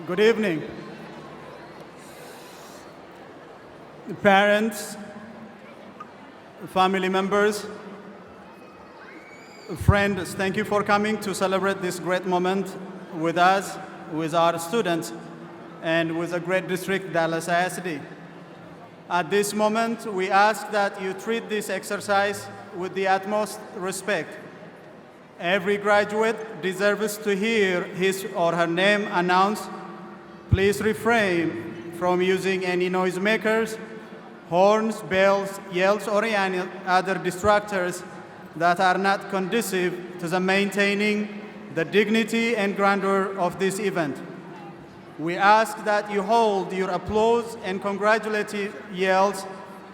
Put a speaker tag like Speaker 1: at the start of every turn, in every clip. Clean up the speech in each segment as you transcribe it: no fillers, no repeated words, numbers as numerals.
Speaker 1: Good evening. Parents, family members, friends, thank you for coming to celebrate this great moment with us, with our students, and with the great district, Dallas ISD. At this moment, we ask that you treat this exercise with the utmost respect. Every graduate deserves to hear his or her name announced. Please refrain from using any noisemakers, horns, bells, yells, or any other distractors that are not conducive to the maintaining the dignity and grandeur of this event. We ask that you hold your applause and congratulatory yells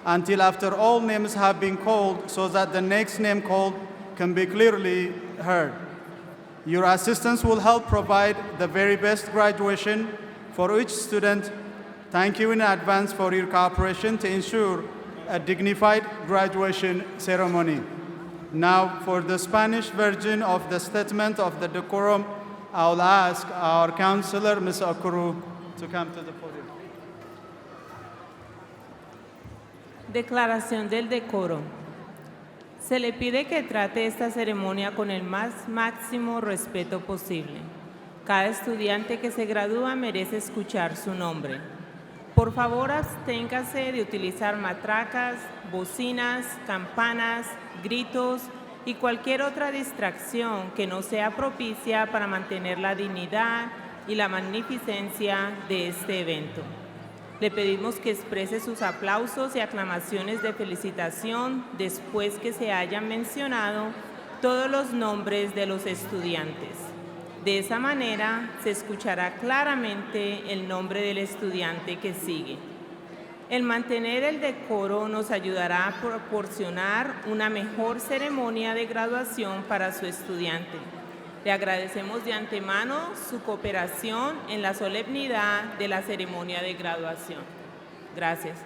Speaker 1: until after all names have been called so that the next name called can be clearly heard. Your assistance will help provide the very best graduation for each student. Thank you in advance for your cooperation to ensure a dignified graduation ceremony. Now, for the Spanish version of the statement of the decorum, I'll ask our counselor, Ms. Okuru, to come to the podium.
Speaker 2: Declaración del decoro. Se le pide que trate esta ceremonia con el más máximo respeto posible. Cada estudiante que se gradúa merece escuchar su nombre. Por favor, absténgase de utilizar matracas, bocinas, campanas, gritos y cualquier otra distracción que no sea propicia para mantener la dignidad y la magnificencia de este evento. Le pedimos que exprese sus aplausos y aclamaciones de felicitación después que se hayan mencionado todos los nombres de los estudiantes. De esa manera se escuchará claramente el nombre del estudiante que sigue. El mantener el decoro nos ayudará a proporcionar una mejor ceremonia de graduación para su estudiante. Le agradecemos de antemano su cooperación en la solemnidad de la ceremonia de graduación. Gracias.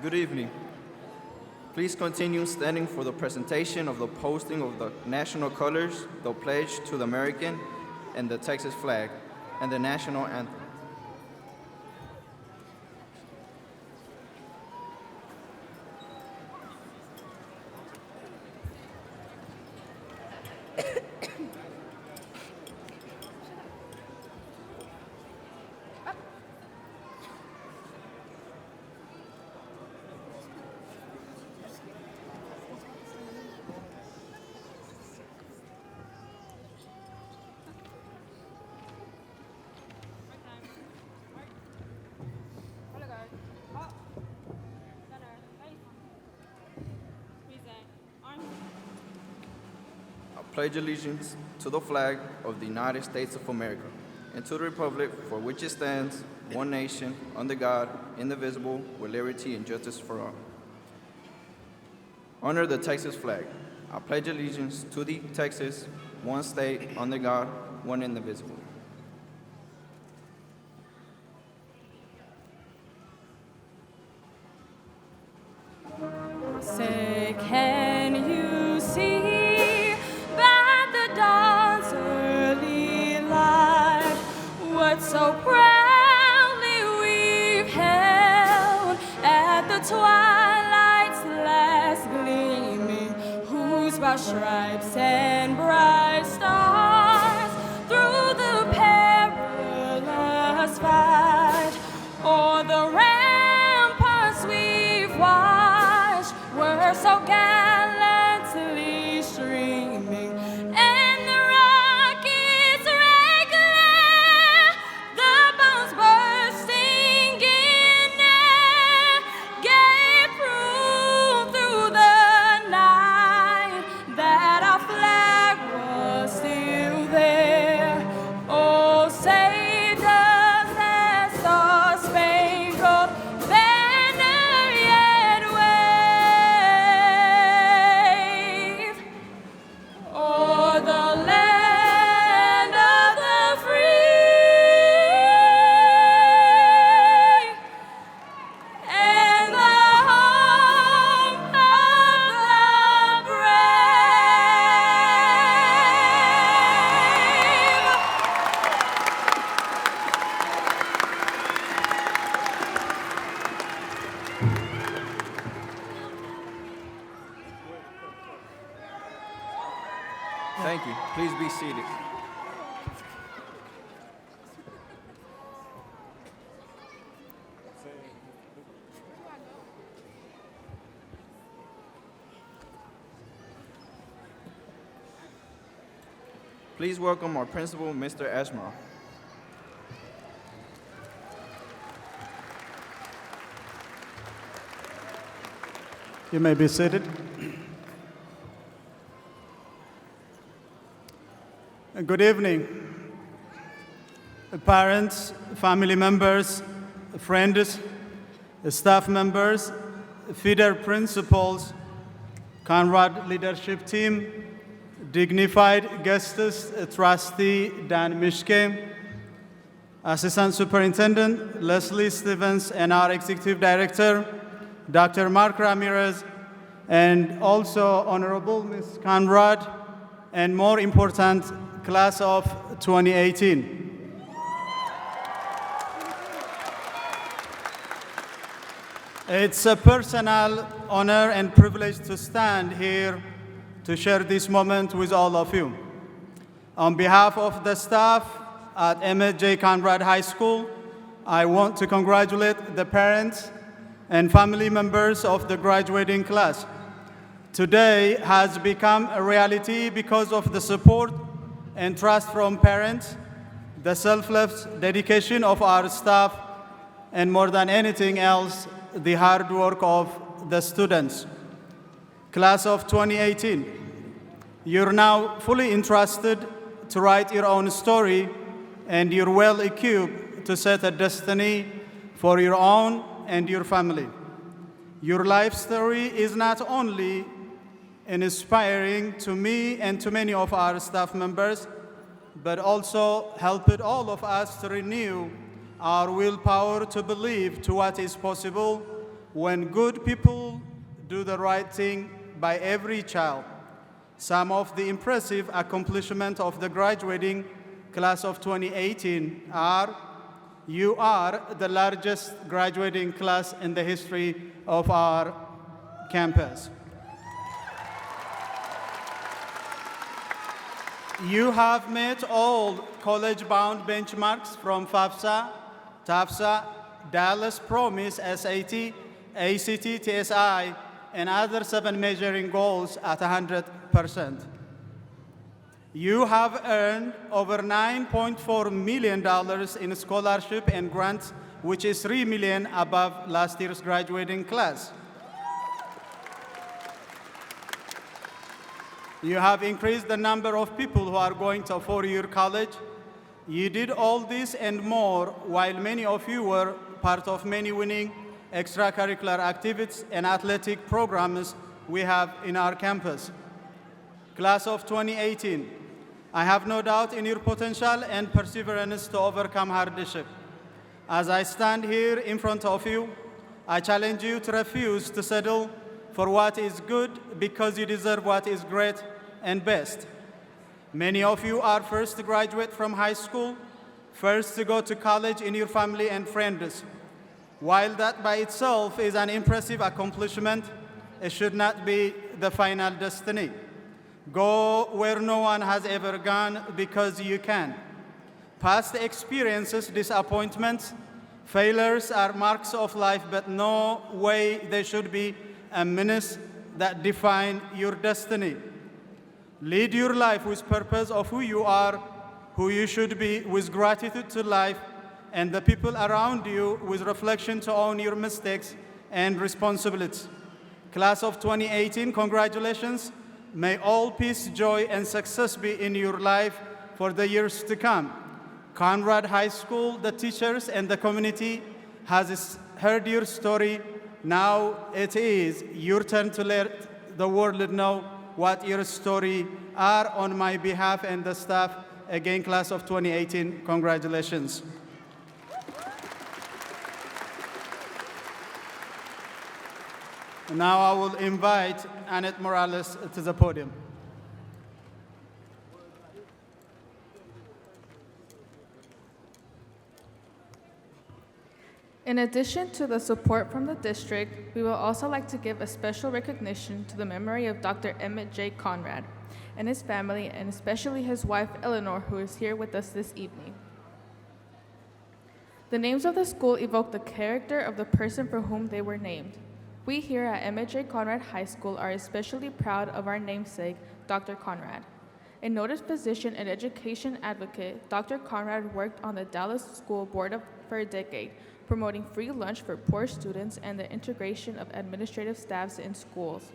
Speaker 3: Good evening. Please continue standing for the presentation of the posting of the national colors, the pledge to the American and the Texas flag, and the national anthem. Pledge allegiance to the flag of the United States of America and to the republic for which it stands, one nation, under God, indivisible, with liberty and justice for all. Honor the Texas flag. I pledge allegiance to the Texas, one state, under God, one indivisible.
Speaker 4: Say, can you see by the dawn's early light what so proudly we've held at the twilight's last gleaming, whose broad stripes and bright stars through the perilous fight o'er the ramparts we've watched were so gallantly streaming, and the rockets' red glare, the bombs bursting in air, gave proof through the night that our flag was still there. Oh, say does that star-spangled banner yet wave o'er the land of the free and the home of the brave.
Speaker 3: Thank you. Please be seated. Please welcome our principal, Mr. Ashmore.
Speaker 1: You may be seated. Good evening. Parents, family members, friends, staff members, feeder principals, Conrad leadership team, dignified guests, trustee Dan Mishke, Assistant Superintendent Leslie Stevens, and our Executive Director, Dr. Mark Ramirez, and also Honorable Ms. Conrad, and more important, class of 2018. It's a personal honor and privilege to stand here to share this moment with all of you. On behalf of the staff at Emmett J. Conrad High School, I want to congratulate the parents and family members of the graduating class. Today has become a reality because of the support and trust from parents, the selfless dedication of our staff, and more than anything else, the hard work of the students. Class of 2018, you're now fully entrusted to write your own story, and you're well equipped to set a destiny for your own and your family. Your life story is not only inspiring to me and to many of our staff members, but also helped all of us to renew our willpower to believe to what is possible when good people do the right thing by every child. Some of the impressive accomplishments of the graduating class of 2018 are: you are the largest graduating class in the history of our campus. You have met all college-bound benchmarks from FAFSA, TAFSA, Dallas Promise, SAT, ACT, TSI, and other 7 measuring goals at 100%. You have earned over $9.4 million in scholarship and grants, which is $3 million above last year's graduating class. You have increased the number of people who are going to a 4-year college. You did all this and more while many of you were part of many winning extracurricular activities and athletic programs we have in our campus. Class of 2018, I have no doubt in your potential and perseverance to overcome hardship. As I stand here in front of you, I challenge you to refuse to settle for what is good because you deserve what is great and best. Many of you are first to graduate from high school, first to go to college in your family and friends. While that by itself is an impressive accomplishment, it should not be the final destiny. Go where no one has ever gone because you can. Past experiences, disappointments, failures are marks of life, but no way they should be a menace that define your destiny. Lead your life with purpose of who you are, who you should be, with gratitude to life and the people around you, with reflection to own your mistakes and responsibilities. Class of 2018, congratulations. May all peace, joy, and success be in your life for the years to come. Conrad High School, the teachers, and the community has heard your story. Now it is your turn to let the world know what your story are. On my behalf and the staff, again, class of 2018, congratulations. Now I will invite Annette Morales to the podium.
Speaker 5: In addition to the support from the district, we will also like to give a special recognition to the memory of Dr. Emmett J. Conrad and his family, and especially his wife, Eleanor, who is here with us this evening. The names of the school evoke the character of the person for whom they were named. We here at Emmett J. Conrad High School are especially proud of our namesake, Dr. Conrad. A noted physician and education advocate, Dr. Conrad worked on the Dallas School Board for a decade, promoting free lunch for poor students and the integration of administrative staffs in schools.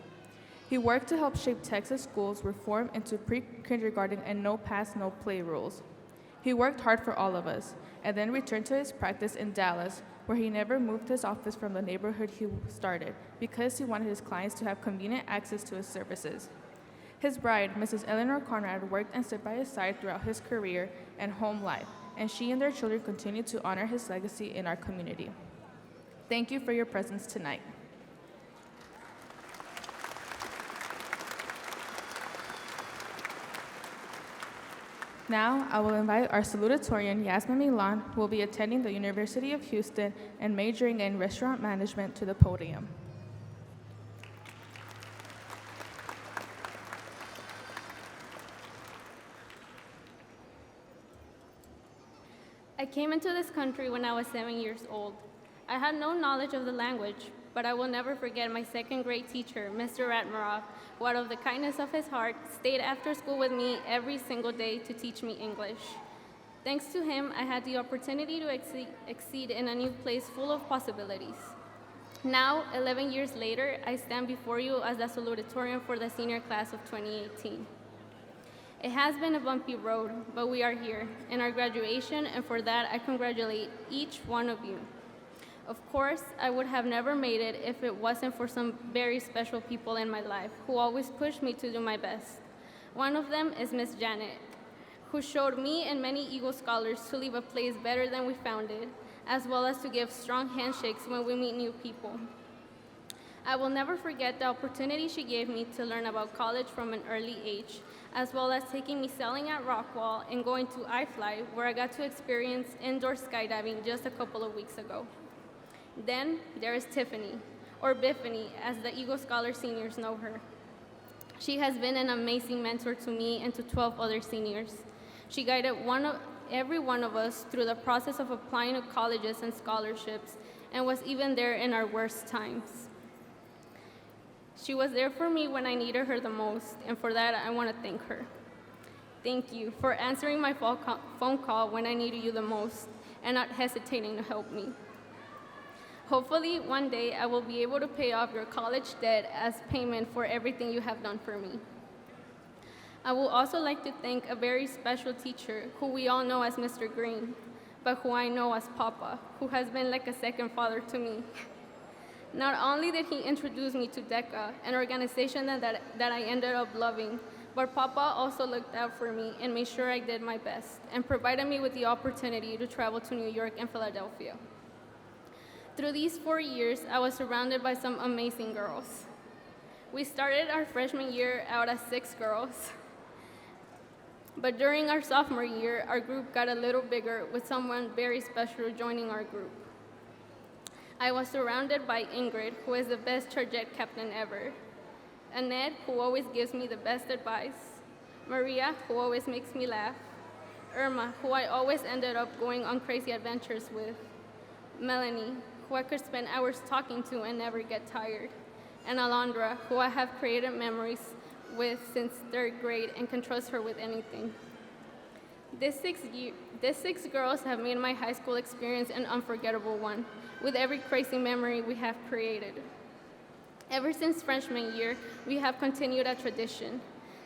Speaker 5: He worked to help shape Texas schools reform into pre-kindergarten and no pass, no play rules. He worked hard for all of us, and then returned to his practice in Dallas, where he never moved his office from the neighborhood he started because he wanted his clients to have convenient access to his services. His bride, Mrs. Eleanor Conrad, worked and stood by his side throughout his career and home life, and she and their children continue to honor his legacy in our community. Thank you for your presence tonight. Now, I will invite our salutatorian, Yasmin Milan, who will be attending the University of Houston and majoring in restaurant management, to the podium.
Speaker 6: I came into this country when I was 7 years old. I had no knowledge of the language, but I will never forget my second grade teacher, Mr. Ratmarov, who out of the kindness of his heart stayed after school with me every single day to teach me English. Thanks to him, I had the opportunity to exceed in a new place full of possibilities. Now, 11 years later, I stand before you as the salutatorian for the senior class of 2018. It has been a bumpy road, but we are here in our graduation, and for that, I congratulate each one of you. Of course, I would have never made it if it wasn't for some very special people in my life who always pushed me to do my best. One of them is Miss Janet, who showed me and many Eagle scholars to leave a place better than we found it, as well as to give strong handshakes when we meet new people. I will never forget the opportunity she gave me to learn about college from an early age, as well as taking me sailing at Rockwall and going to iFly, where I got to experience indoor skydiving just a couple of weeks ago. Then there is Tiffany, or Biffany, as the Eagle Scholar seniors know her. She has been an amazing mentor to me and to 12 other seniors. She guided every one of us through the process of applying to colleges and scholarships, and was even there in our worst times. She was there for me when I needed her the most, and for that I want to thank her. Thank you for answering my phone call when I needed you the most, and not hesitating to help me. Hopefully, one day I will be able to pay off your college debt as payment for everything you have done for me. I would also like to thank a very special teacher who we all know as Mr. Green, but who I know as Papa, who has been like a second father to me. Not only did he introduce me to DECA, an organization that I ended up loving, but Papa also looked out for me and made sure I did my best, and provided me with the opportunity to travel to New York and Philadelphia. Through these 4 years, I was surrounded by some amazing girls. We started our freshman year out as 6 girls, but during our sophomore year, our group got a little bigger with someone very special joining our group. I was surrounded by Ingrid, who is the best chargette captain ever, Annette, who always gives me the best advice, Maria, who always makes me laugh, Irma, who I always ended up going on crazy adventures with, Melanie, who I could spend hours talking to and never get tired, and Alondra, who I have created memories with since 3rd grade and can trust her with anything. These six girls have made my high school experience an unforgettable one, with every crazy memory we have created. Ever since freshman year, we have continued a tradition.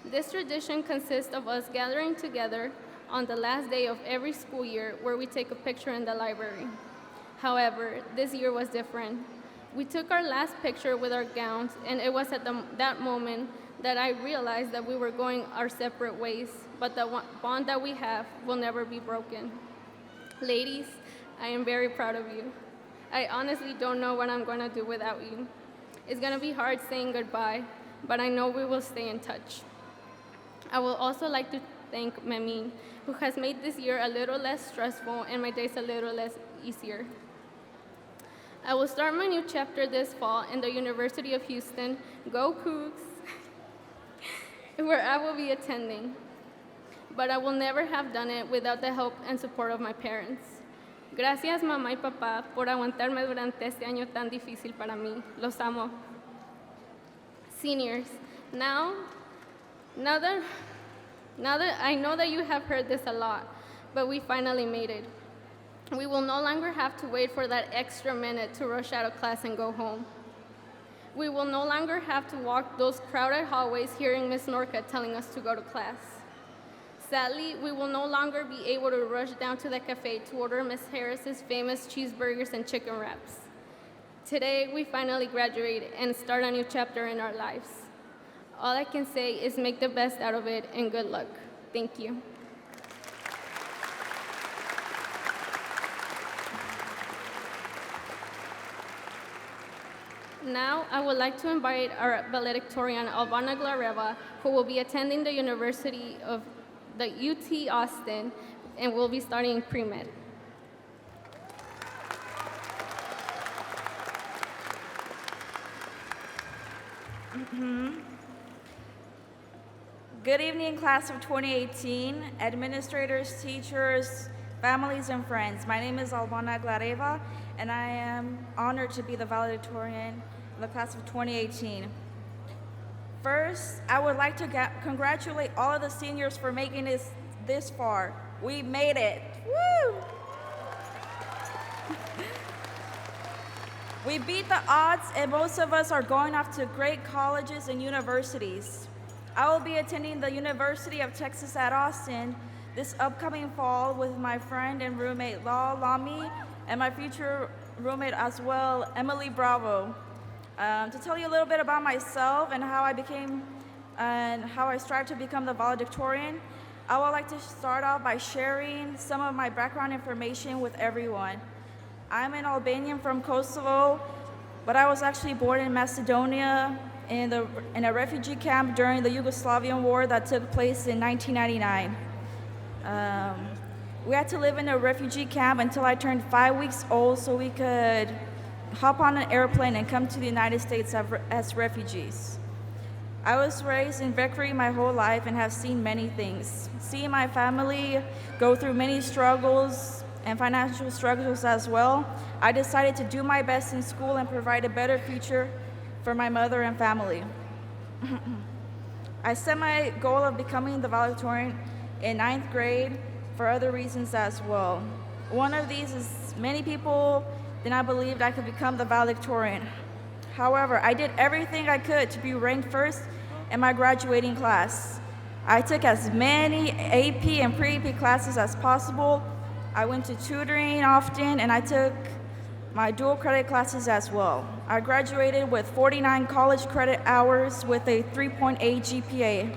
Speaker 6: This tradition consists of us gathering together on the last day of every school year where we take a picture in the library. However, this year was different. We took our last picture with our gowns, and it was at that moment that I realized that we were going our separate ways, but the bond that we have will never be broken. Ladies, I am very proud of you. I honestly don't know what I'm gonna do without you. It's gonna be hard saying goodbye, but I know we will stay in touch. I would also like to thank Memin, who has made this year a little less stressful and my days a little less easier. I will start my new chapter this fall in the University of Houston, go Cougs, where I will be attending. But I will never have done it without the help and support of my parents. Gracias, mamá y papá, por aguantarme durante este año tan difícil para mí. Los amo. Seniors, now that I know that you have heard this a lot, but we finally made it. We will no longer have to wait for that extra minute to rush out of class and go home. We will no longer have to walk those crowded hallways hearing Miss Norca telling us to go to class. Sadly, we will no longer be able to rush down to the cafe to order Miss Harris's famous cheeseburgers and chicken wraps. Today, we finally graduate and start a new chapter in our lives. All I can say is make the best out of it and good luck. Thank you. Now, I would like to invite our valedictorian, Albana Glareva, who will be attending the University of the UT Austin and will be starting pre-med.
Speaker 7: Good evening, class of 2018, administrators, teachers, families, and friends. My name is Albana Glareva, and I am honored to be the valedictorian of the class of 2018. First, I would like to congratulate all of the seniors for making it this far. We made it. Woo! We beat the odds, and most of us are going off to great colleges and universities. I will be attending the University of Texas at Austin this upcoming fall with my friend and roommate, Lami, and my future roommate as well, Emily Bravo. To tell you a little bit about myself and how I strive to become the valedictorian, I would like to start off by sharing some of my background information with everyone. I'm an Albanian from Kosovo, but I was actually born in Macedonia in a refugee camp during the Yugoslavian war that took place in 1999. We had to live in a refugee camp until I turned 5 weeks old so we could hop on an airplane and come to the United States as refugees. I was raised in Vickery my whole life and have seen many things. Seeing my family go through many struggles and financial struggles as well, I decided to do my best in school and provide a better future for my mother and family. I set my goal of becoming the valedictorian in 9th grade for other reasons as well. One of these is many people did not believe I could become the valedictorian. However, I did everything I could to be ranked first in my graduating class. I took as many AP and pre-AP classes as possible. I went to tutoring often, and I took my dual credit classes as well. I graduated with 49 college credit hours with a 3.8 GPA.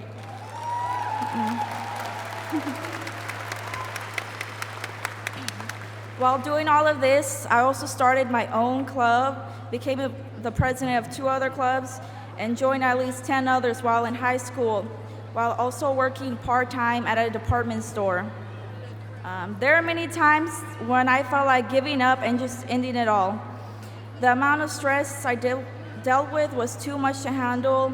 Speaker 7: While doing all of this, I also started my own club, became the president of 2 other clubs, and joined at least 10 others while in high school, while also working part-time at a department store. There are many times when I felt like giving up and just ending it all. The amount of stress I dealt with was too much to handle,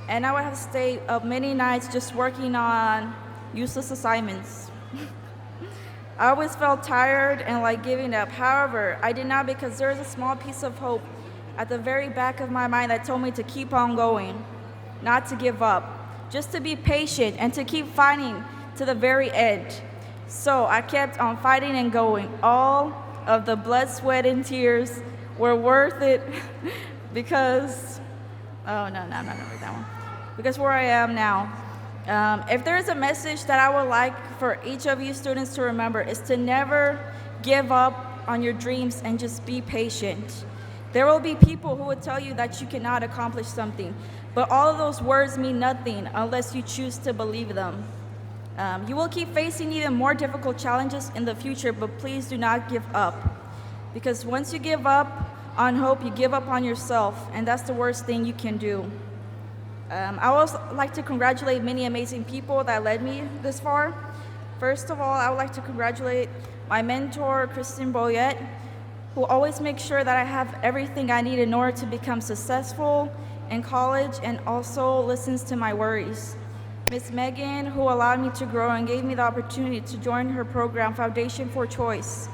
Speaker 7: and I would have stayed up many nights just working on useless assignments. I always felt tired and like giving up. However, I did not, because there was a small piece of hope at the very back of my mind that told me to keep on going, not to give up, just to be patient and to keep fighting to the very end. So I kept on fighting and going. All of the blood, sweat, and tears were worth it because, oh no, I'm not gonna read that one. Because where I am now. If there is a message that I would like for each of you students to remember, is to never give up on your dreams and just be patient. There will be people who will tell you that you cannot accomplish something, but all of those words mean nothing unless you choose to believe them. You will keep facing even more difficult challenges in the future, but please do not give up. Because once you give up on hope, you give up on yourself, and that's the worst thing you can do. I would also like to congratulate many amazing people that led me this far. First of all, I would like to congratulate my mentor, Kristen Boyette, who always makes sure that I have everything I need in order to become successful in college and also listens to my worries. Miss Megan, who allowed me to grow and gave me the opportunity to join her program, Foundation for Choice.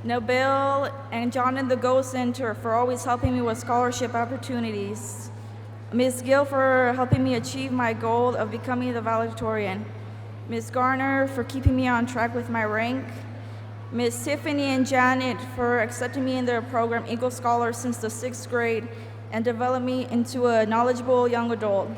Speaker 7: Nabil and John in the Go Center for always helping me with scholarship opportunities. Ms. Gill for helping me achieve my goal of becoming the valedictorian. Ms. Garner for keeping me on track with my rank. Ms. Tiffany and Janet for accepting me in their program Eagle Scholar since the 6th grade and developed me into a knowledgeable young adult.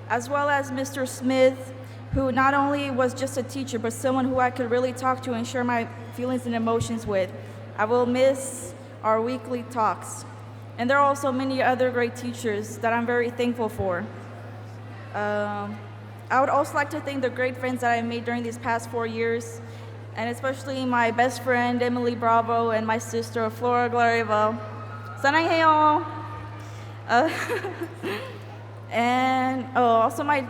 Speaker 7: As well as Mr. Smith, who not only was just a teacher, but someone who I could really talk to and share my feelings and emotions with. I will miss our weekly talks. And there are also many other great teachers that I'm very thankful for. I would also like to thank the great friends that I made during these past 4 years, and especially my best friend, Emily Bravo, and my sister, Flora Glariva. 사랑해요. And also my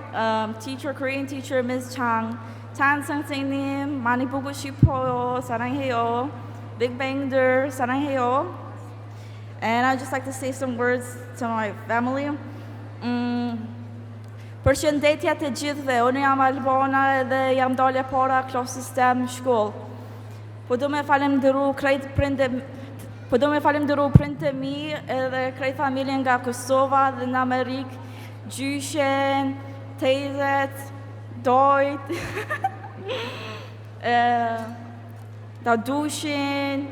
Speaker 7: teacher, Korean teacher, Ms. Chang. 찬 선생님, 많이 보고 싶어요. 사랑해요. Big Bang들, 사랑해요. And I'd just like to say some words to my family. Përshëndetje të gjithëve, unë jam Albona dhe jam dalë para klasës STEM shkollë. Po do me falenderu prindë mi edhe krejt familjen nga Kosova dhe në Amerikë, gjyshen, tejzet, dojt, da dushin,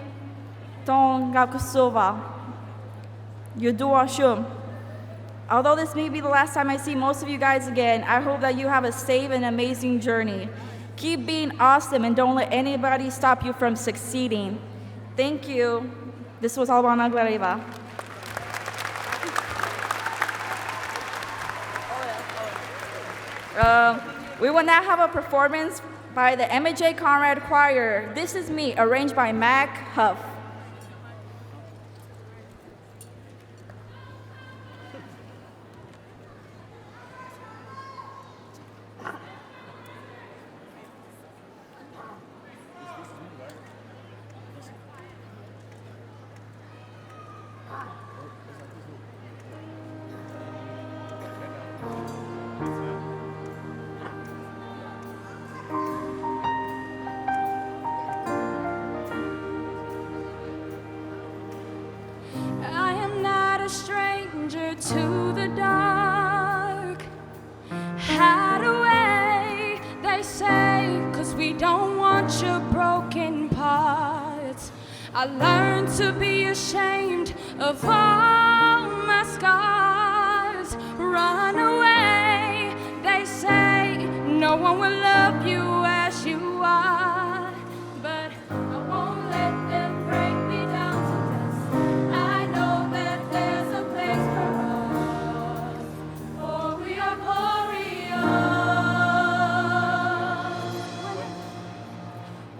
Speaker 7: ton nga Kosova. Ju dua shumë. Although this may be the last time I see most of you guys again, I hope that you have a safe and amazing journey. Keep being awesome and don't let anybody stop you from succeeding. Thank you. This was Albana Glariva. We will now have a performance by the Emmett Conrad Choir. This is Me, arranged by Mac Huff.
Speaker 4: a stranger to the dark. Hide away, they say, 'cause we don't want your broken parts. I learned to be ashamed of all my scars. Run away, they say, no one will love you as you are. But I won't let them break me down to dust. I know that there's a place for us, for we are glorious.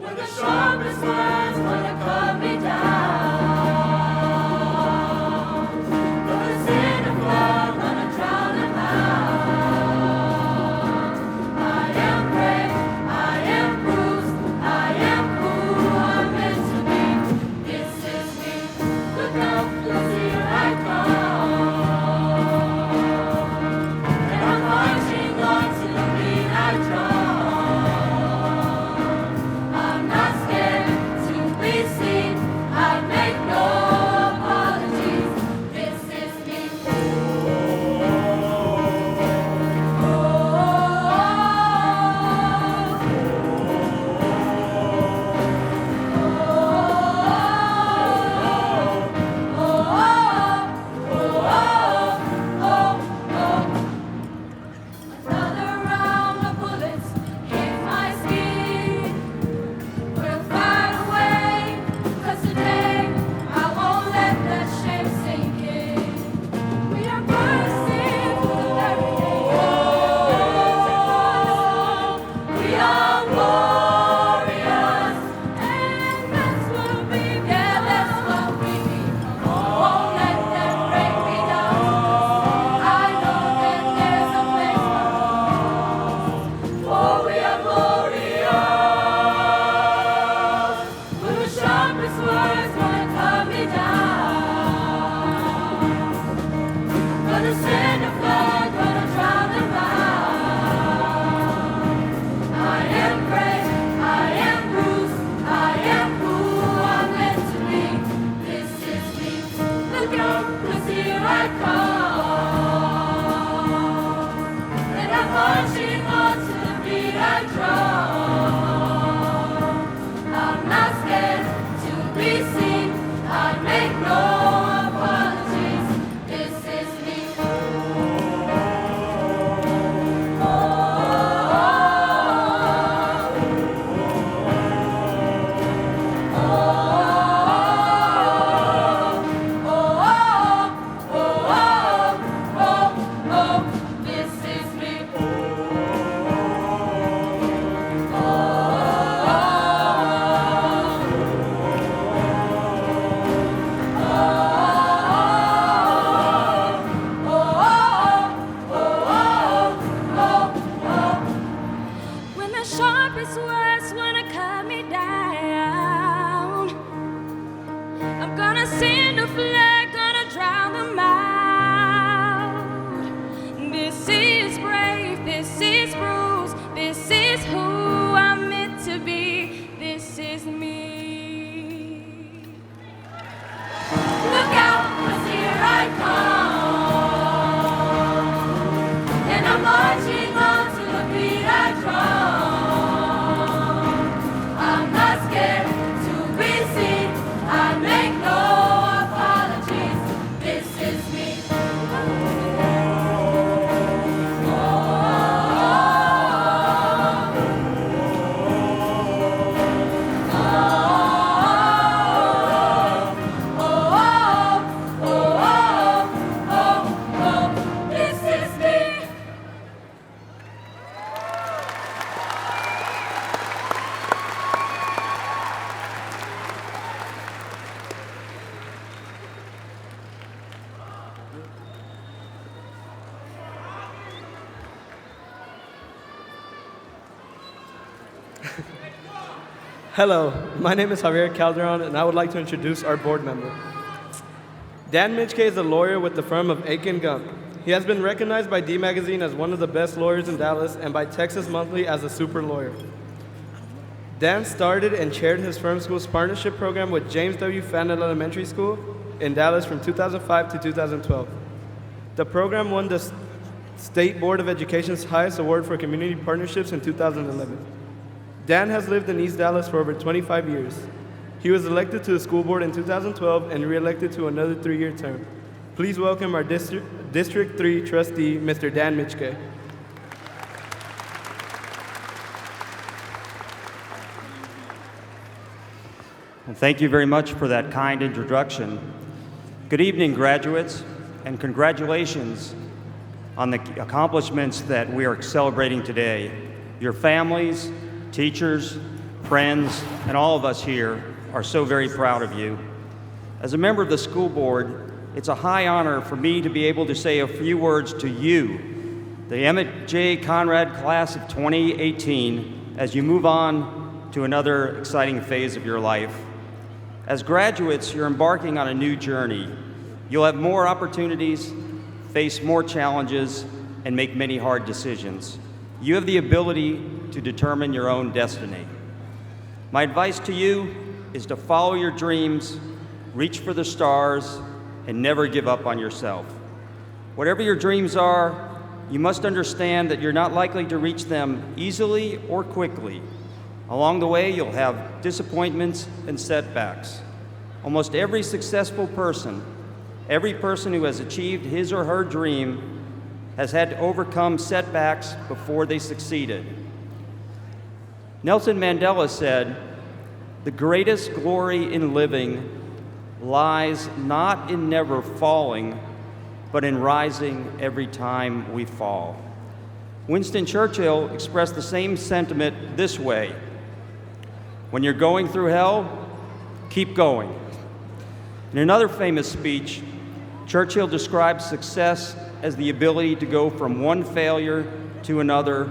Speaker 4: When the sharpest words wanna cut me down, for the sin of blood wanna drown them out. I am brave, I am bruised, I am who I'm meant to be. This is me. Look out, 'cause here I come. And I'm marching on to the beat I drum. I'm not scared to be seen. I make no apologies. This is me. Another round of bullets hit my skin. We'll fight away, 'cause today I won't let that shame sink in. We are bursting through the very day. We are warriors, and that's what we be. Yeah, that's what we be. Won't let them break me down. I know that there's a place for us, for we are glorious. When the sharpest words wanna cut me down, for the sin of blood gonna drown them out. I am brave, I am bruised, I am who I'm meant to be. This is me. Look out, 'cause here I come. And I'm marching on to the beat I drum. I'm not scared to be seen. I make no apologies. This is me. This is me. When the sharpest words wanna cut me down, I'm gonna send a flag, gonna drown them out. This is brave, this is bruised, this is who I'm meant to be. This is me. Look out, 'cause here I come. And I'm marching on to the beat I drum. I'm not scared to be seen. I make no apologies. This is me. This is me.
Speaker 8: Hello, my name is Javier Calderon, and I would like to introduce our board member. Dan Mitchke is a lawyer with the firm of Aiken Gump. He has been recognized by D Magazine as one of the best lawyers in Dallas and by Texas Monthly as a super lawyer. Dan started and chaired his firm school's partnership program with James W. Fannell Elementary School in Dallas from 2005 to 2012. The program won the State Board of Education's highest award for community partnerships in 2011. Dan has lived in East Dallas for over 25 years. He was elected to the school board in 2012 and re-elected to another 3-year term. Please welcome our District 3 trustee, Mr. Dan Mitchke.
Speaker 9: Well, thank you very much for that kind introduction. Good evening, graduates, and congratulations on the accomplishments that we are celebrating today. Your families, teachers, friends, and all of us here are so very proud of you. As a member of the school board, it's a high honor for me to be able to say a few words to you, the Emmett J. Conrad class of 2018, as you move on to another exciting phase of your life. As graduates, you're embarking on a new journey. You'll have more opportunities, face more challenges, and make many hard decisions. You have the ability to determine your own destiny. My advice to you is to follow your dreams, reach for the stars, and never give up on yourself. Whatever your dreams are, you must understand that you're not likely to reach them easily or quickly. Along the way, you'll have disappointments and setbacks. Almost every successful person, every person who has achieved his or her dream, has had to overcome setbacks before they succeeded. Nelson Mandela said, "The greatest glory in living lies not in never falling, but in rising every time we fall." Winston Churchill expressed the same sentiment this way: "When you're going through hell, keep going." In another famous speech, Churchill described success as the ability to go from one failure to another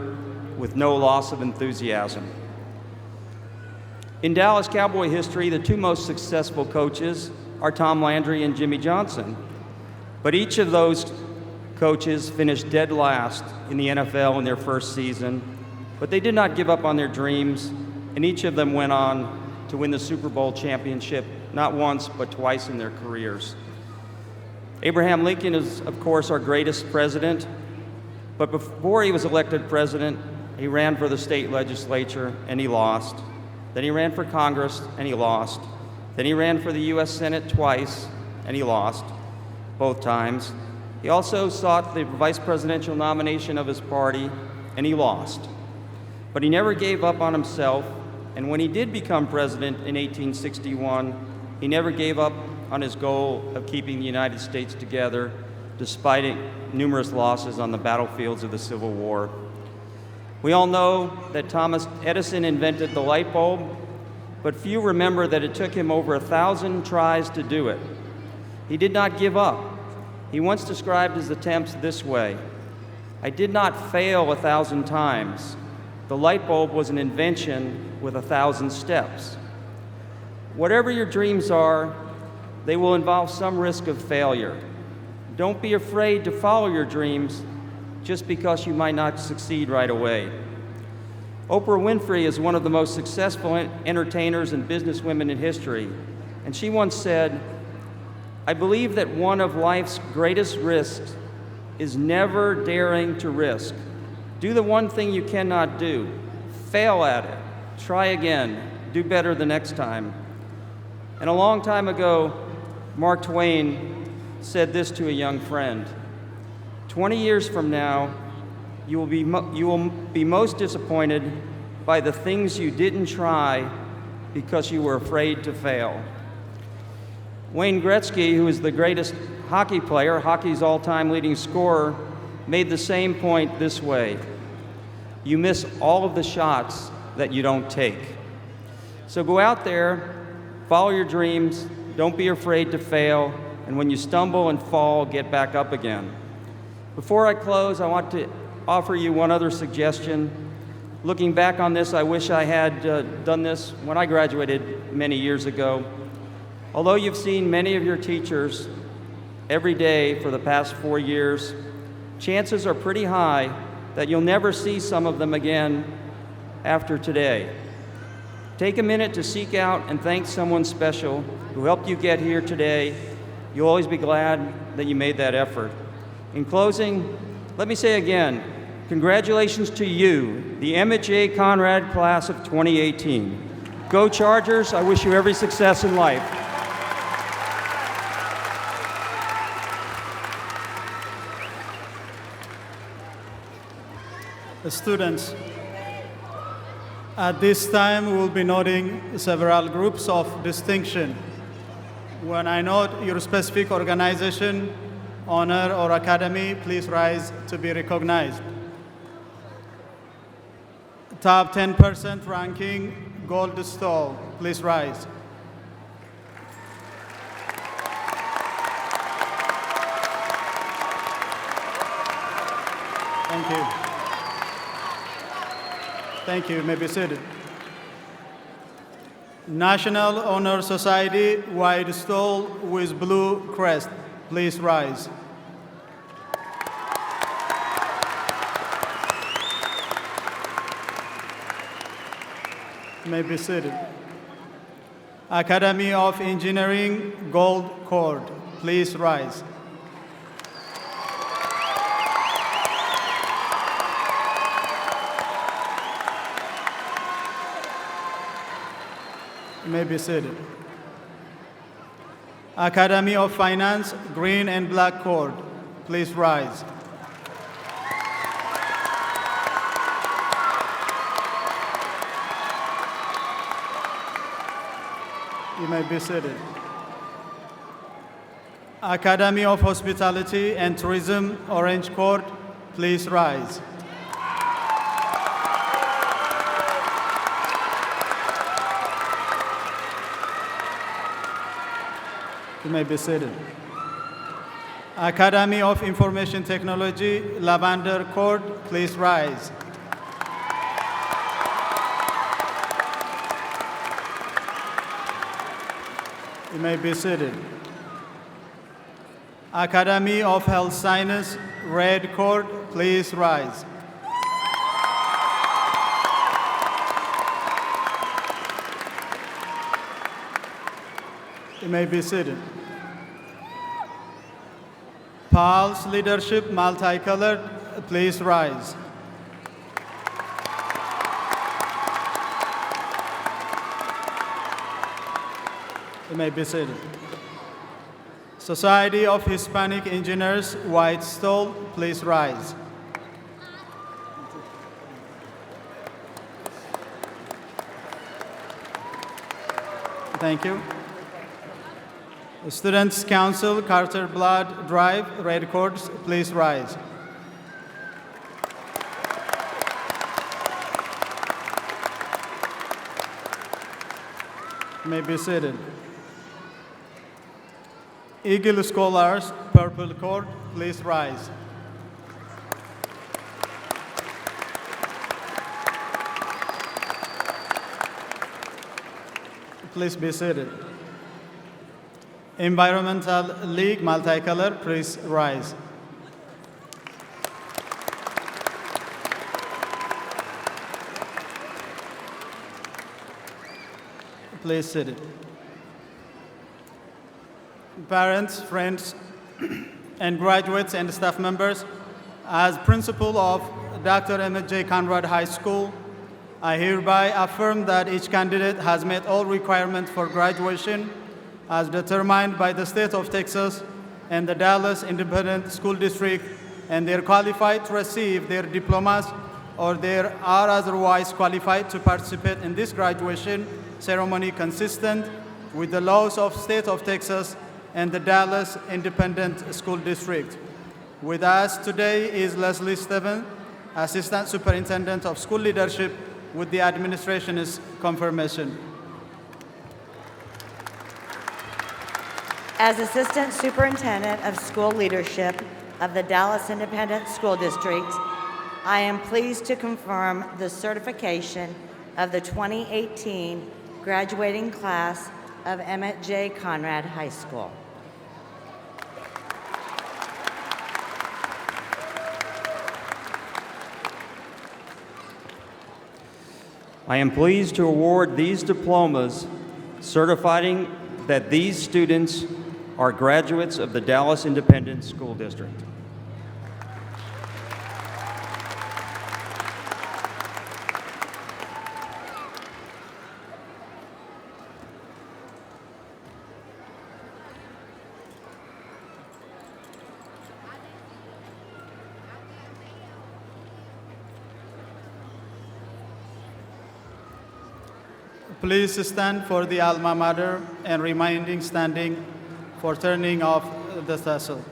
Speaker 9: with no loss of enthusiasm. In Dallas Cowboy history, the two most successful coaches are Tom Landry and Jimmy Johnson. But each of those coaches finished dead last in the NFL in their first season, but they did not give up on their dreams, and each of them went on to win the Super Bowl championship, not once, but twice in their careers. Abraham Lincoln is, of course, our greatest president, but before he was elected president, he ran for the state legislature and he lost. Then he ran for Congress and he lost. Then he ran for the U.S. Senate twice and he lost, both times. He also sought the vice presidential nomination of his party and he lost. But he never gave up on himself, and when he did become president in 1861, he never gave up on his goal of keeping the United States together, despite numerous losses on the battlefields of the Civil War. We all know that Thomas Edison invented the light bulb, but few remember that it took him over 1,000 tries to do it. He did not give up. He once described his attempts this way: "I did not fail 1,000 times. The light bulb was an invention with 1,000 steps." Whatever your dreams are, they will involve some risk of failure. Don't be afraid to follow your dreams just because you might not succeed right away. Oprah Winfrey is one of the most successful entertainers and businesswomen in history, and she once said, "I believe that one of life's greatest risks is never daring to risk. Do the one thing you cannot do. Fail at it. Try again. Do better the next time." And a long time ago, Mark Twain said this to a young friend: 20 years from now, you will be most disappointed by the things you didn't try because you were afraid to fail. Wayne Gretzky, who is the greatest hockey player, hockey's all-time leading scorer, made the same point this way: you miss all of the shots that you don't take. So go out there, follow your dreams, don't be afraid to fail, and when you stumble and fall, get back up again. Before I close, I want to offer you one other suggestion. Looking back on this, I wish I had done this when I graduated many years ago. Although you've seen many of your teachers every day for the past 4 years, chances are pretty high that you'll never see some of them again after today. Take a minute to seek out and thank someone special who helped you get here today, You'll always be glad that you made that effort. In closing, let me say again, congratulations to you, the Emmett J. Conrad class of 2018. Go Chargers, I wish you every success in life.
Speaker 1: Students, at this time we'll be noting several groups of distinction. When I note your specific organization, honor, or academy, please rise to be recognized. Top 10% ranking, gold stall, please rise. Thank you. Thank you. You may be seated. National Honor Society, white stole with blue crest. Please rise. You may be seated. Academy of Engineering, gold cord. Please rise. You may be seated. Academy of Finance, green and black cord. Please rise. You may be seated. Academy of Hospitality and Tourism, orange cord. Please rise. You may be seated. Academy of Information Technology, lavender cord, please rise. You may be seated. Academy of Health Science, red cord, please rise. You may be seated. Pulse Leadership, multicolored, please rise. You may be seated. Society of Hispanic Engineers, white stole, please rise. Thank you. Students' Council, Carter Blood Drive, red cords, please rise. You may be seated. Eagle Scholars, purple cord, please rise. Please be seated. Environmental League, multicolor, please rise. Please sit it. Parents, friends, and graduates and staff members, as principal of Dr. Emmett J. Conrad High School, I hereby affirm that each candidate has met all requirements for graduation as determined by the state of Texas and the Dallas Independent School District, and they are qualified to receive their diplomas or they are otherwise qualified to participate in this graduation ceremony consistent with the laws of state of Texas and the Dallas Independent School District. With us today is Leslie Steven, Assistant Superintendent of School Leadership, with the administration's confirmation.
Speaker 10: As Assistant Superintendent of School Leadership of the Dallas Independent School District, I am pleased to confirm the certification of the 2018 graduating class of Emmett J. Conrad High School.
Speaker 9: I am pleased to award these diplomas certifying that these students are graduates of the Dallas Independent School District.
Speaker 1: Please stand for the alma mater and remaining standing for turning off the tassel.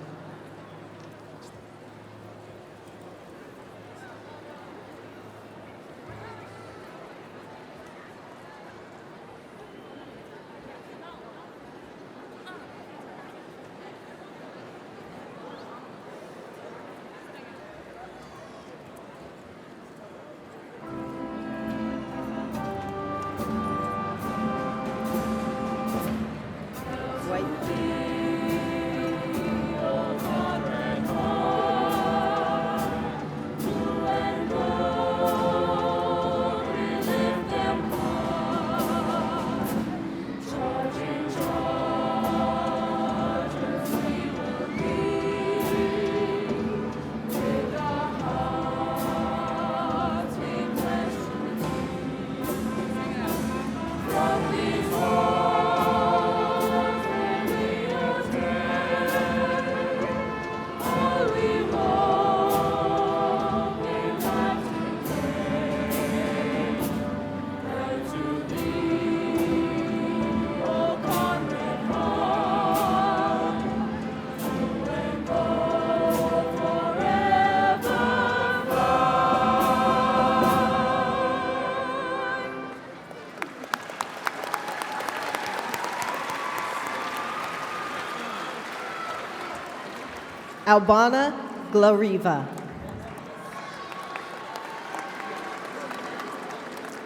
Speaker 11: Albana Glariva.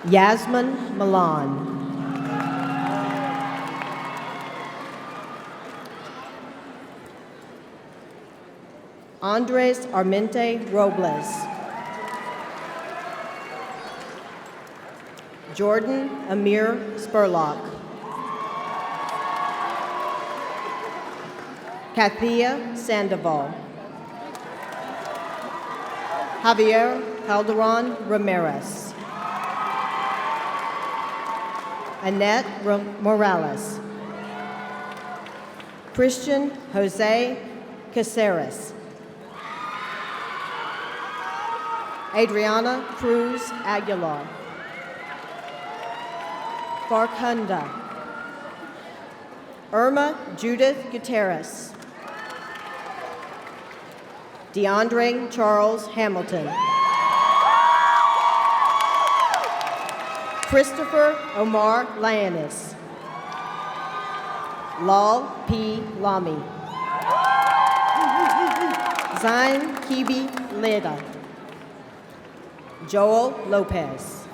Speaker 11: Yasmin Milan. Andres Armente Robles. Jordan Amir Spurlock. Kathia Sandoval. Javier Calderon Ramirez. Annette Morales. Christian Jose Caceres. Adriana Cruz Aguilar. Farkhunda. Irma Judith Gutierrez. DeAndre Charles Hamilton. Christopher Omar Layanis. Lal P. Lamy. Zain Kibi Leda. Joel Lopez.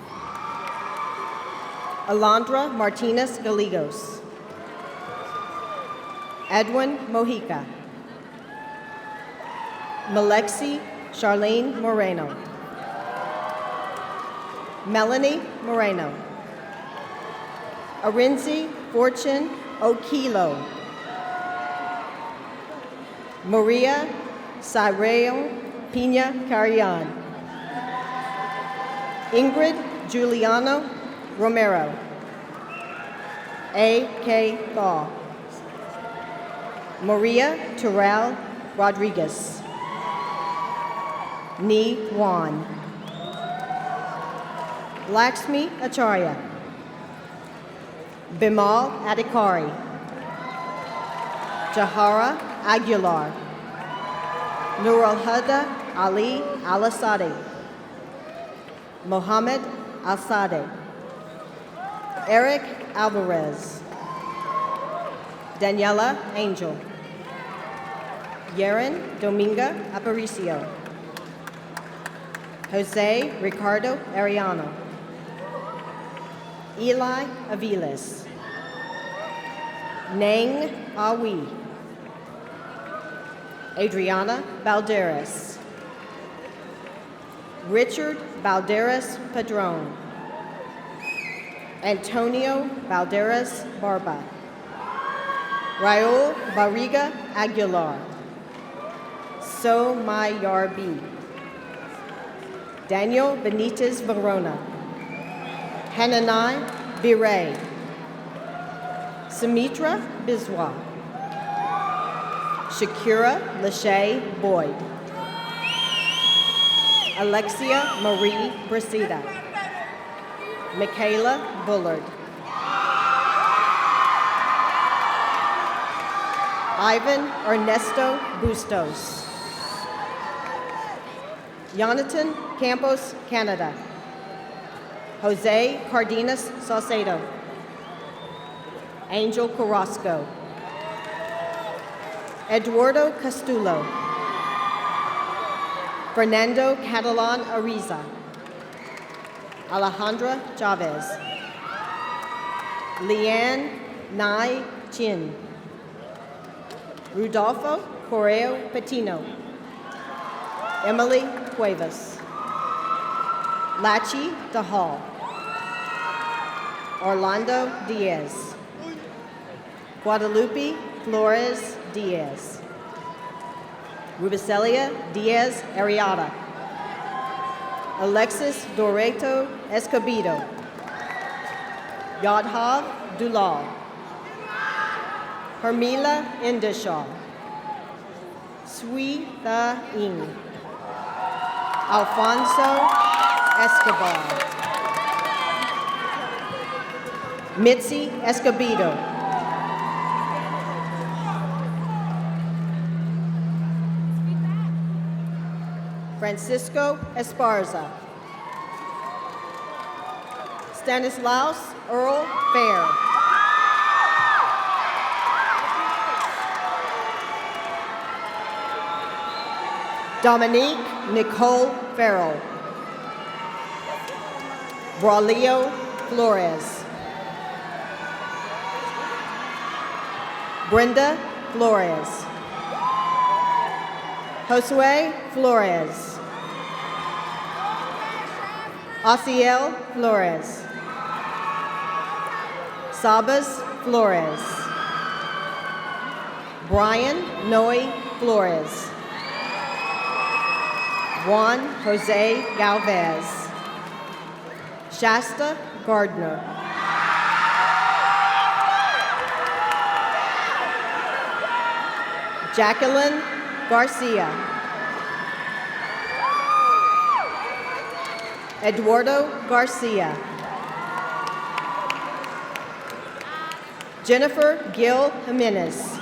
Speaker 11: Alondra Martinez Gallegos. Edwin Mojica. Malexi Charlene Moreno. Melanie Moreno. Arinzi Fortune Okilo. Maria Cyreo Pina Carrion. Ingrid Giuliano Romero. A.K. Thaw. Maria Terrell Rodriguez. Ni Wan. Lakshmi Acharya. Bimal Adhikari. Jahara Aguilar. Nurulhuda Ali Al-Asadi. Mohammed Al-Sadeh. Eric Alvarez. Daniela Angel. Yeren Dominga Aparicio. Jose Ricardo Ariano. Eli Aviles. Nang Awi. Adriana Balderas. Richard Balderas Padron. Antonio Balderas Barba. Raul Barriga Aguilar. So Mayarbi. Daniel Benitez Verona. Hananai Biray. Sumitra Biswa. Shakira Lachey Boyd. Alexia Marie Brasida. Michaela Bullard. Ivan Ernesto Bustos. Jonathan Campos, Canada. Jose Cardenas Saucedo. Angel Carrasco. Eduardo Castulo. Fernando Catalan Ariza. Alejandra Chavez. Leanne Nai Chin. Rudolfo Correo Patino. Emily Cuevas. Lachi DeHall. Orlando Diaz. Guadalupe Flores Diaz. Rubicelia Diaz Ariada. Alexis Doreto Escobedo. Yadhav Dulal. Hermila Indishaw. Sui Tha Ing. Alfonso Escobar. Mitzi Escobedo. Francisco Esparza. Stanislaus Earl Fair. Dominique Nicole Farrell. Braulio Flores. Brenda Flores. Josue Flores. Asiel Flores. Sabas Flores. Brian Noe Flores. Juan Jose Galvez. Shasta Gardner. Jacqueline Garcia. Eduardo Garcia. Jennifer Gil Jimenez.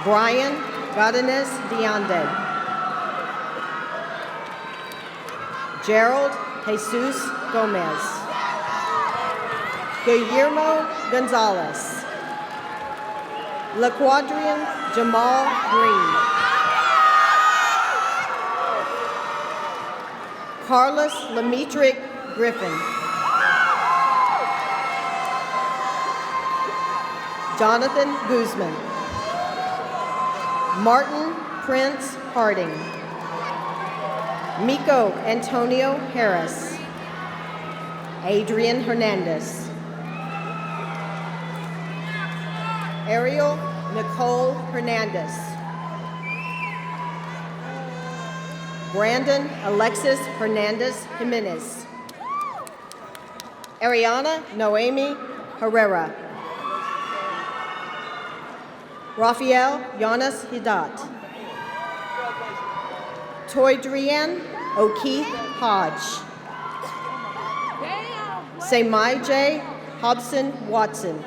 Speaker 11: Brian Godinez Diande. Gerald Jesus Gomez. Guillermo Gonzalez. LaQuadrian Jamal Green. Carlos Lemetric Griffin. Jonathan Guzman. Martin Prince Harding. Miko Antonio Harris. Adrian Hernandez. Ariel Nicole Hernandez. Brandon Alexis Hernandez Jimenez. Ariana Noemi Herrera. Rafael Jonas Hidat. Toydrian O'Keefe Hodge. Semai J. Hobson Watson.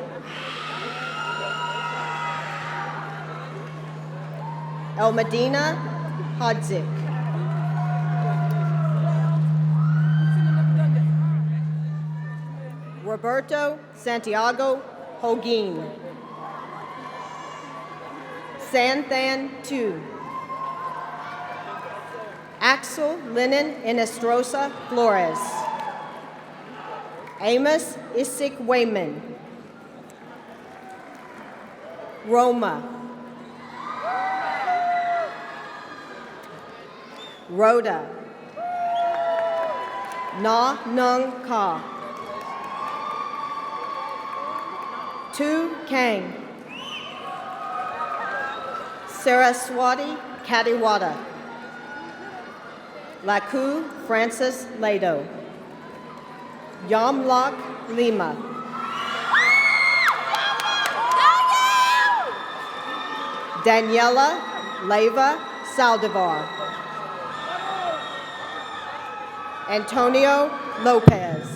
Speaker 11: El Medina Hodzik. Roberto Santiago Holguin. Santhan Tu. Axel Lennon Inestrosa Flores. Amos Isik Wayman. Roma. Rhoda. Na Nung Ka. Tu Kang. Saraswati Kadiwada. Laku Francis Lado. Yamlok Lima. Daniela Leyva Saldivar. Antonio Lopez.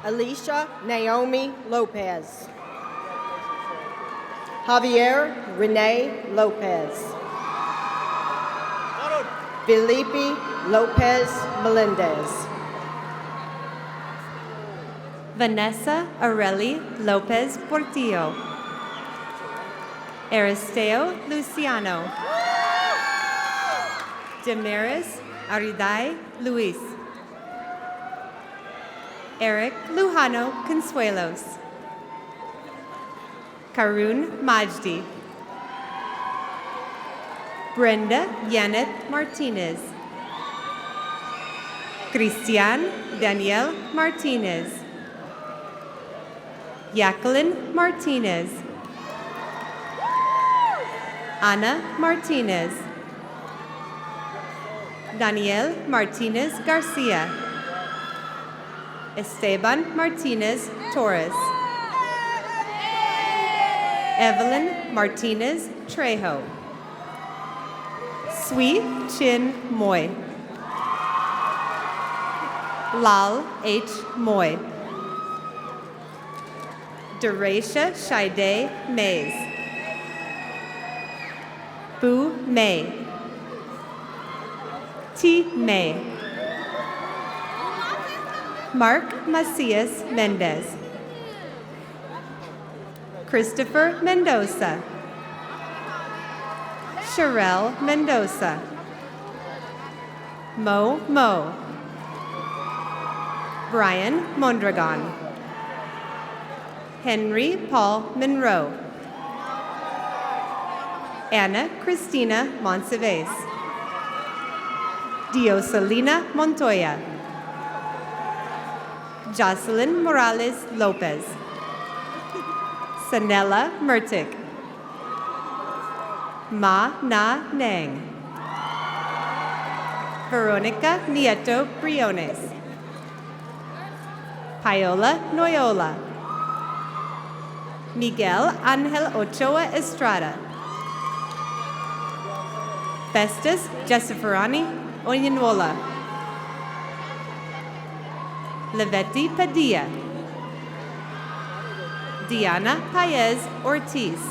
Speaker 11: Alicia Naomi Lopez. Javier Rene Lopez. Felipe Lopez Melendez.
Speaker 12: Vanessa Areli Lopez Portillo. Aristeo Luciano. Damaris Aridai Luis. Eric Lujano Consuelos. Karun Majdi. Brenda Yanet Martinez. Cristian Daniel Martinez. Jacqueline Martinez. Ana Martinez. Daniel Martinez Garcia. Esteban Martinez Torres. Evelyn Martinez Trejo. Sui Chin Moy. Lal H. Moy. Deracia Shide Mays. Bu May. T. May. Mark Macias Mendez. Christopher Mendoza. Sherelle Mendoza. Mo. Brian Mondragon. Henry Paul Monroe. Anna Cristina Monsivais. Dioselina Montoya. Jocelyn Morales Lopez. Sanella Murtick. Ma Na Nang. Veronica Nieto Briones. Paola Noyola. Miguel Angel Ochoa Estrada. Festus Jessiferani Onyenwola. Levetti Padilla. Diana Paez Ortiz.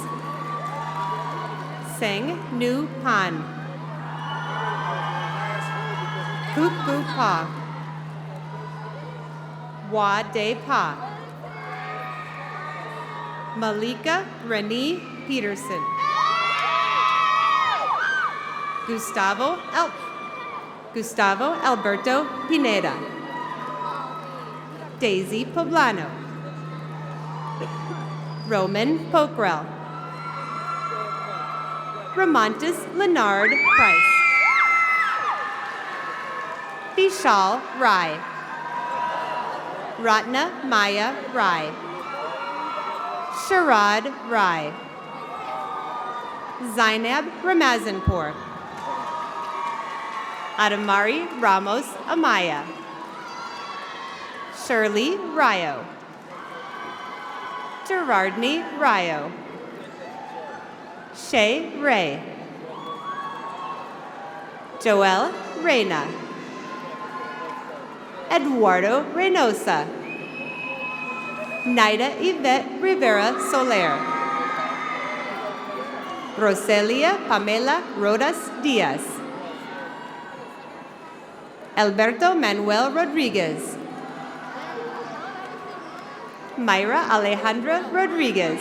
Speaker 12: Seng Nu Pan. Kupu Pa. Wa De Pa. Malika Renee Peterson. Gustavo Alberto Pineda. Daisy Poblano. Roman Pokrell. Ramontis Leonard Price. Vishal Rai. Ratna Maya Rai. Sharad Rai. Zainab Ramazanpour. Adamari Ramos Amaya. Shirley Ryo. Gerardney Ryo. Shay Ray. Joel Reyna. Eduardo Reynosa. Naida Yvette Rivera Soler. Roselia Pamela Rodas Diaz. Alberto Manuel Rodriguez. Mayra Alejandra Rodriguez.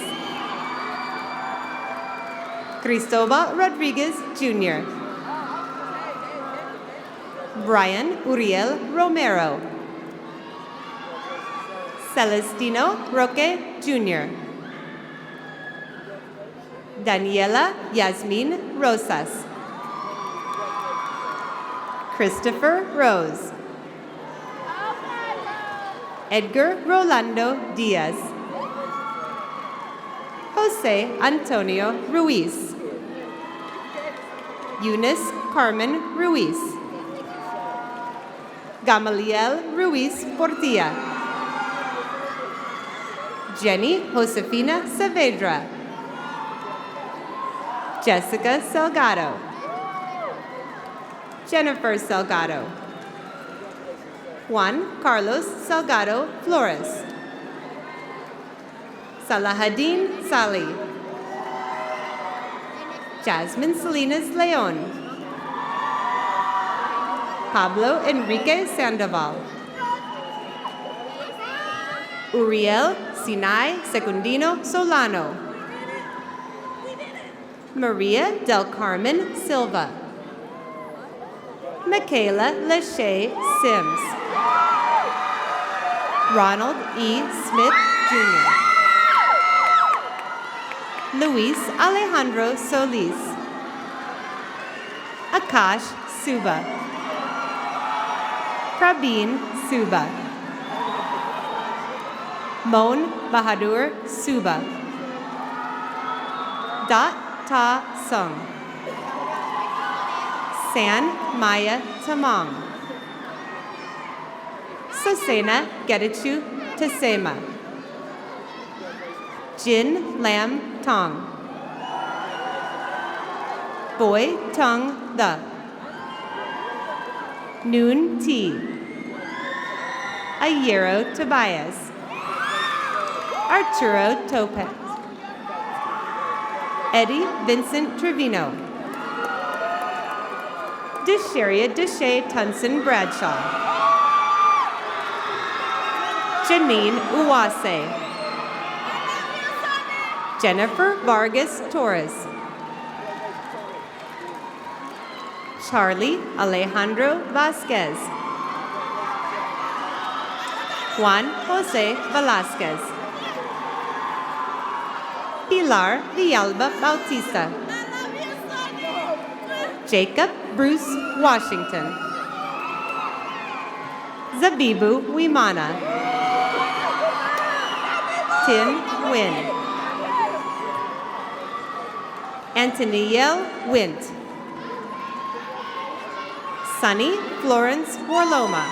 Speaker 12: Cristobal Rodriguez Jr. Brian Uriel Romero. Celestino Roque Jr. Daniela Yasmin Rosas. Christopher Rose. Edgar Rolando Diaz. Jose Antonio Ruiz. Eunice Carmen Ruiz. Gamaliel Ruiz Portilla. Jenny Josefina Saavedra. Jessica Salgado. Jennifer Salgado. Juan Carlos Salgado Flores. Salahadin Sali. Jasmine Salinas Leon. Pablo Enrique Sandoval. Uriel Sinai Secundino Solano. Maria del Carmen Silva. Michaela Lachey Sims. Ronald E. Smith Jr. Luis Alejandro Solis. Akash Suba. Prabeen Suba. Mon Bahadur Suba. Dat Ta Sung. San Maya Tamang. Sosena Getachu Tesema. Jin Lam Tong. Boy Tung The. Noon T. Ayero Tobias. Arturo Topez. Eddie Vincent Trevino. Desharia Deshay Tunson Bradshaw. Janine Uwase. Jennifer Vargas Torres. Charlie Alejandro Vasquez. Juan Jose Velasquez. Pilar Villalba Bautista. Jacob Bruce Washington. Zabibu Wimana. Tin Win. Antoniel Wint. Sunny Florence Warloma.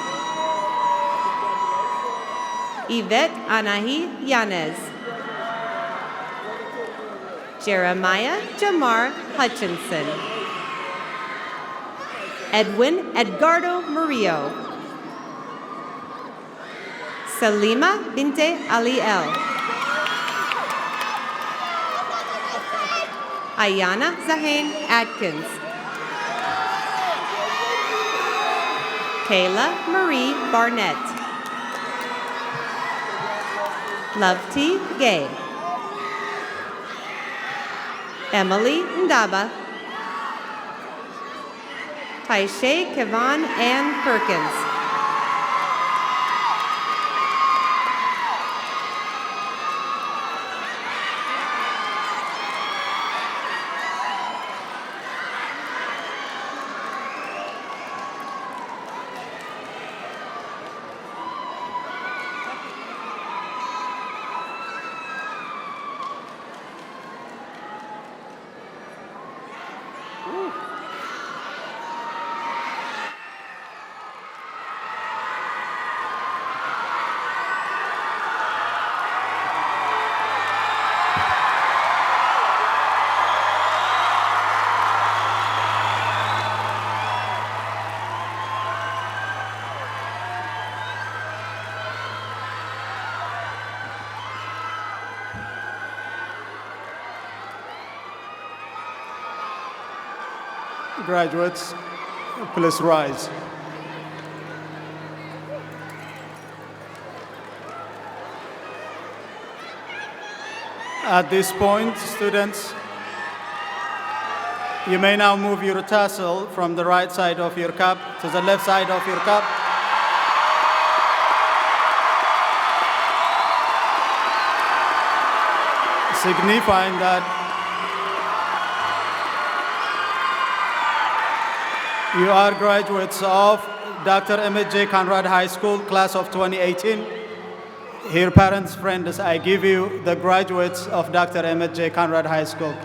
Speaker 12: Yvette Anahi Yanez. Jeremiah Jamar Hutchinson. Edwin Edgardo Murillo. Salima Binte Ali El. Ayana Zahain Atkins. Kayla Marie Barnett. Love T. Gay. Emily Ndaba. Taishe Kevan Ann Perkins.
Speaker 1: Graduates, please rise. At this point, students, you may now move your tassel from the right side of your cap to the left side of your cap. Signifying that you are graduates of Dr. Emmett J. Conrad High School, class of 2018. Here, parents, friends, I give you the graduates of Dr. Emmett J. Conrad High School.